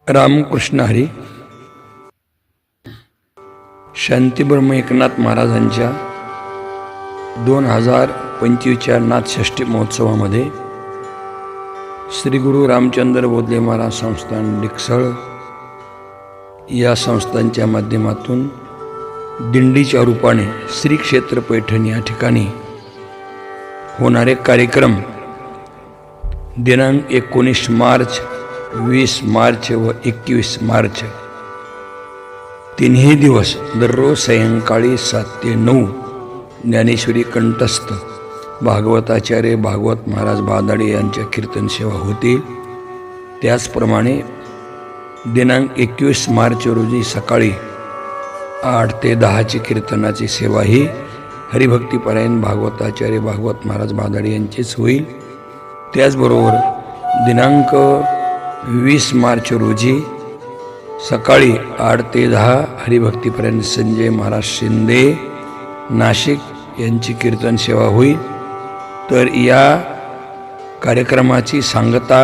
रामकृष्ण हरी. शांतीब्रह्म एकनाथ महाराजांच्या 2025च्या नाथषष्ठी महोत्सवामध्ये श्री गुरु रामचंद्र बोधले महाराज संस्थान डिकसळ या संस्थांच्या माध्यमातून दिंडीच्या रूपाने श्री क्षेत्र पैठण या ठिकाणी होणारे कार्यक्रम दिनांक 19 मार्च, 20 मार्च व 21 मार्च तिन्ही दिवस दररोज सायंकाळी 7 ते 9 ज्ञानेश्वरी कंठस्थ भागवताचार्य भागवत महाराज बादाडे यांच्या कीर्तन सेवा होतील. त्याचप्रमाणे दिनांक 21 मार्च रोजी सकाळी 8 ते 10 कीर्तनाची सेवा ही हरिभक्तीपरायण भागवताचार्य भागवत महाराज बादाडे यांचीच होईल. त्याचबरोबर दिनांक 20 मार्च रोजी सकाळी 8 ते 10 हरिभक्तीपरायण संजय महाराज शिंदे नाशिक यांची कीर्तन सेवा होईल. तर या कार्यक्रमाची सांगता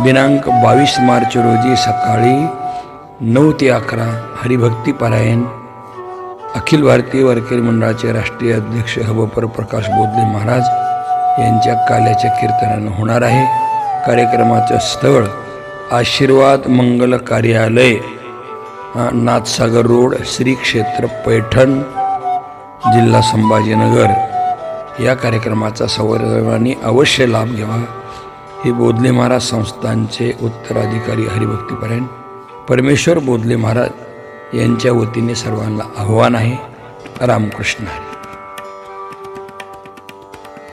दिनांक 22 मार्च रोजी सकाळी 9 ते 11 हरिभक्तीपरायण अखिल भारतीय वारकरी मंडळाचे राष्ट्रीय अध्यक्ष हबपर प्रकाश बोधले महाराज यांच्या काल्याच्या कीर्तनानं होणार आहे. कार्यक्रमाचं स्थळ आशीर्वाद मंगल कार्यालय, नाथसागर रोड, श्री क्षेत्र पैठण, जिल्हा संभाजीनगर. या कार्यक्रमाचा सर्वांनी अवश्य लाभ घ्यावा हे बोधले महाराज संस्थांचे उत्तराधिकारी हरिभक्तीपरायण परमेश्वर बोधले महाराज यांच्या वतीने सर्वांना आव्हान आहे. रामकृष्ण हरी.